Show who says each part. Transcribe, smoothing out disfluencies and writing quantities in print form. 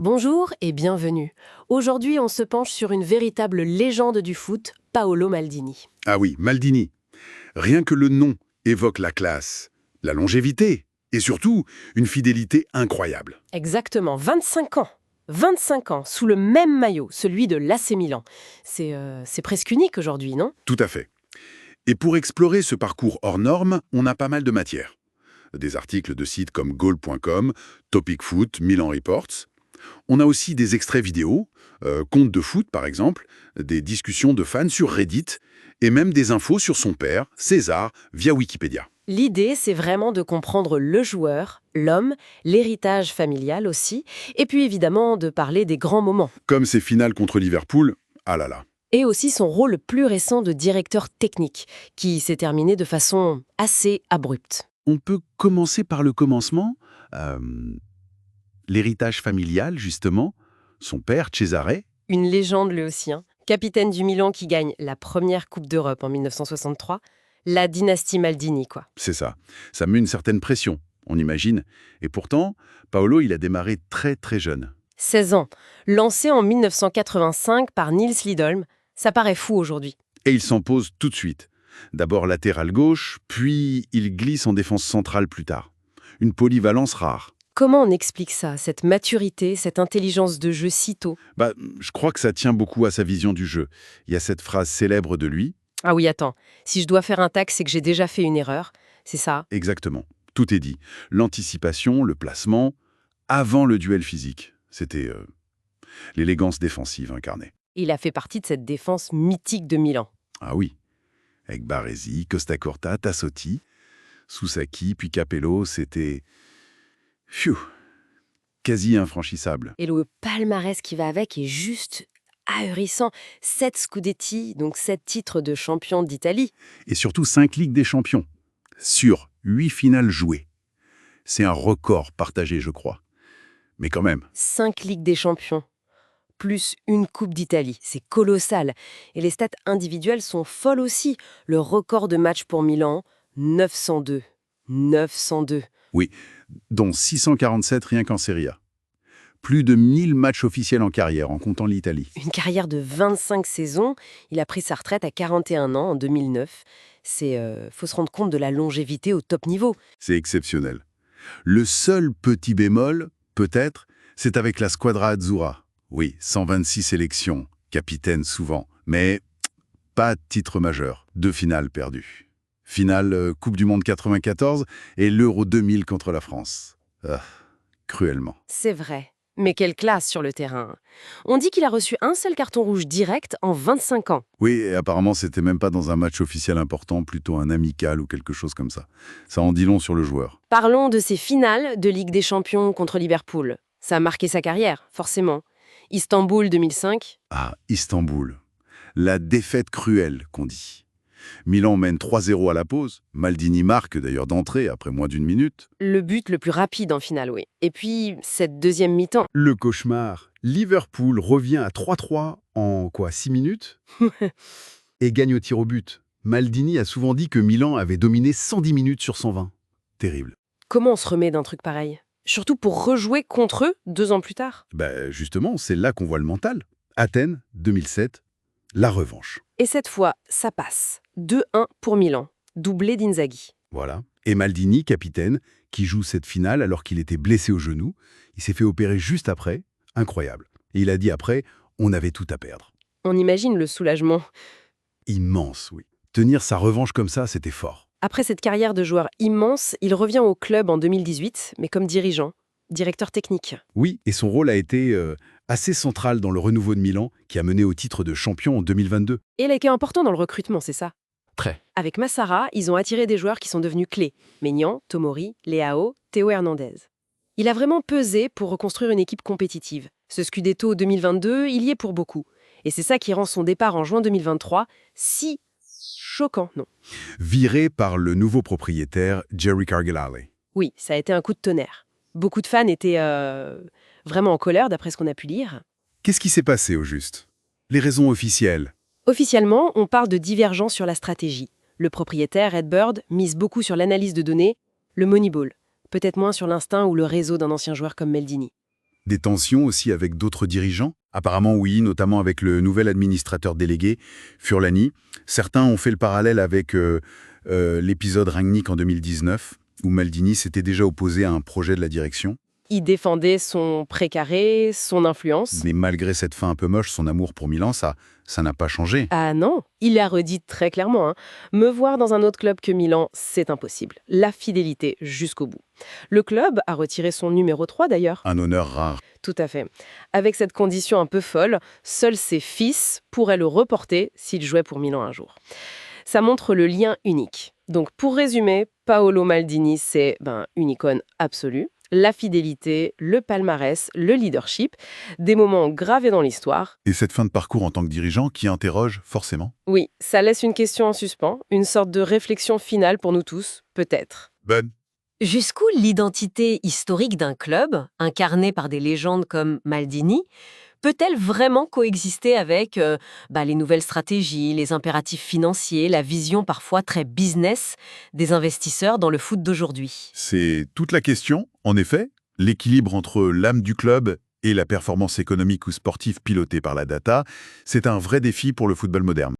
Speaker 1: Bonjour et bienvenue. Aujourd'hui, on se penche sur une véritable légende du foot, Paolo Maldini.
Speaker 2: Ah oui, Maldini. Rien que le nom évoque la classe, la longévité et surtout une fidélité incroyable.
Speaker 1: Exactement, 25 ans. 25 ans, sous le même maillot, celui de l'AC Milan. C'est presque unique aujourd'hui, non?
Speaker 2: Tout à fait. Et pour explorer ce parcours hors norme, on a pas mal de matière. Des articles de sites comme goal.com, Topic Foot, Milan Reports. On a aussi des extraits vidéo, comptes de foot par exemple, des discussions de fans sur Reddit, et même des infos sur son père, César, via Wikipédia.
Speaker 1: L'idée, c'est vraiment de comprendre le joueur, l'homme, l'héritage familial aussi, et puis évidemment de parler des grands moments.
Speaker 2: Comme ses finales contre Liverpool, ah là là.
Speaker 1: Et aussi son rôle plus récent de directeur technique, qui s'est terminé de façon assez abrupte.
Speaker 2: On peut commencer par le commencement. L'héritage familial, justement. Son père, Cesare.
Speaker 1: Une légende lui aussi, hein. Capitaine du Milan qui gagne la première Coupe d'Europe en 1963. La dynastie Maldini, quoi.
Speaker 2: C'est ça. Ça met une certaine pression, on imagine. Et pourtant, Paolo, il a démarré très très jeune.
Speaker 1: 16 ans. Lancé en 1985 par Nils Lidholm. Ça paraît fou aujourd'hui.
Speaker 2: Et il s'en pose tout de suite. D'abord latéral gauche, puis il glisse en défense centrale plus tard. Une polyvalence rare.
Speaker 1: Comment on explique ça, cette maturité, cette intelligence de jeu si tôt?
Speaker 2: Je crois que ça tient beaucoup à sa vision du jeu. Il y a cette phrase célèbre de lui.
Speaker 1: Ah oui, attends. Si je dois faire un tac, c'est que j'ai déjà fait une erreur. C'est ça.
Speaker 2: Exactement. Tout est dit. L'anticipation, le placement, avant le duel physique. C'était l'élégance défensive incarnée.
Speaker 1: Il a fait partie de cette défense mythique de Milan.
Speaker 2: Ah oui. Avec Baresi, Costa Curta, Tassotti, Soussaki, puis Capello, c'était... Phew, quasi infranchissable.
Speaker 1: Et le palmarès qui va avec est juste ahurissant. 7 Scudetti, donc 7 titres de champion d'Italie.
Speaker 2: Et surtout 5 Ligues des Champions, sur 8 finales jouées. C'est un record partagé, je crois. Mais quand même,
Speaker 1: 5 Ligues des Champions, plus une Coupe d'Italie. C'est colossal. Et les stats individuelles sont folles aussi. Le record de match pour Milan, 902. 902.
Speaker 2: oui, dont 647 rien qu'en Serie A. Plus de 1000 matchs officiels en carrière, en comptant l'Italie.
Speaker 1: Une carrière de 25 saisons. Il a pris sa retraite à 41 ans en 2009. Faut se rendre compte de la longévité au top niveau.
Speaker 2: C'est exceptionnel. Le seul petit bémol, peut-être, c'est avec la Squadra Azzurra. Oui, 126 sélections, capitaine souvent, mais pas de titre majeur, 2 finales perdues. Finale Coupe du Monde 94 et l'Euro 2000 contre la France. Ah, cruellement.
Speaker 1: C'est vrai. Mais quelle classe sur le terrain. On dit qu'il a reçu un seul carton rouge direct en 25 ans.
Speaker 2: Oui, et apparemment, c'était même pas dans un match officiel important, plutôt un amical ou quelque chose comme ça. Ça en dit long sur le joueur.
Speaker 1: Parlons de ses finales de Ligue des Champions contre Liverpool. Ça a marqué sa carrière, forcément. Istanbul 2005.
Speaker 2: Ah, Istanbul. La défaite cruelle, qu'on dit. Milan mène 3-0 à la pause. Maldini marque d'ailleurs d'entrée après moins d'une minute.
Speaker 1: Le but le plus rapide en finale, oui. Et puis, cette deuxième mi-temps.
Speaker 3: Le cauchemar. Liverpool revient à 3-3 en 6 minutes et gagne au tir au but. Maldini a souvent dit que Milan avait dominé 110 minutes sur 120.
Speaker 2: Terrible.
Speaker 1: Comment on se remet d'un truc pareil? Surtout pour rejouer contre eux 2 ans plus tard.
Speaker 2: Justement, c'est là qu'on voit le mental. Athènes, 2007, la revanche.
Speaker 1: Et cette fois, ça passe. 2-1 pour Milan. Doublé d'Inzaghi.
Speaker 2: Voilà. Et Maldini, capitaine, qui joue cette finale alors qu'il était blessé au genou. Il s'est fait opérer juste après. Incroyable. Et il a dit après, on avait tout à perdre.
Speaker 1: On imagine le soulagement.
Speaker 2: Immense, oui. Tenir sa revanche comme ça, c'était fort.
Speaker 1: Après cette carrière de joueur immense, il revient au club en 2018, mais comme dirigeant, directeur technique.
Speaker 2: Oui, et son rôle a été assez central dans le renouveau de Milan, qui a mené au titre de champion en 2022.
Speaker 1: Et il a été important dans le recrutement, c'est ça?
Speaker 2: Très.
Speaker 1: Avec Massara, ils ont attiré des joueurs qui sont devenus clés. Maignan, Tomori, Leao, Théo Hernandez. Il a vraiment pesé pour reconstruire une équipe compétitive. Ce Scudetto 2022, il y est pour beaucoup. Et c'est ça qui rend son départ en juin 2023 si choquant, non?
Speaker 2: Viré par le nouveau propriétaire, Jerry Cargilale.
Speaker 1: Oui, ça a été un coup de tonnerre. Beaucoup de fans étaient vraiment en colère, d'après ce qu'on a pu lire.
Speaker 2: Qu'est-ce qui s'est passé au juste? Les raisons officielles?
Speaker 1: Officiellement, on parle de divergence sur la stratégie. Le propriétaire, Ed Bird, mise beaucoup sur l'analyse de données, le Moneyball, peut-être moins sur l'instinct ou le réseau d'un ancien joueur comme Maldini.
Speaker 2: Des tensions aussi avec d'autres dirigeants? Apparemment oui, notamment avec le nouvel administrateur délégué, Furlani. Certains ont fait le parallèle avec l'épisode Rangnick en 2019, où Maldini s'était déjà opposé à un projet de la direction.
Speaker 1: Il défendait son précaré, son influence.
Speaker 2: Mais malgré cette fin un peu moche, son amour pour Milan, ça n'a pas changé.
Speaker 1: Ah non, il a redit très clairement, hein. Me voir dans un autre club que Milan, c'est impossible. La fidélité jusqu'au bout. Le club a retiré son numéro 3 d'ailleurs.
Speaker 2: Un honneur rare.
Speaker 1: Tout à fait. Avec cette condition un peu folle, seuls ses fils pourraient le reporter s'il jouait pour Milan un jour. Ça montre le lien unique. Donc pour résumer, Paolo Maldini, c'est une icône absolue. La fidélité, le palmarès, le leadership, des moments gravés dans l'histoire.
Speaker 2: Et cette fin de parcours en tant que dirigeant qui interroge forcément.
Speaker 1: Oui, ça laisse une question en suspens, une sorte de réflexion finale pour nous tous, peut-être.
Speaker 2: Ben,
Speaker 4: Jusqu'où l'identité historique d'un club, incarnée par des légendes comme Maldini, peut-elle vraiment coexister avec les nouvelles stratégies, les impératifs financiers, la vision parfois très business des investisseurs dans le foot d'aujourd'hui?
Speaker 2: c'est toute la question. En effet, l'équilibre entre l'âme du club et la performance économique ou sportive pilotée par la data, c'est un vrai défi pour le football moderne.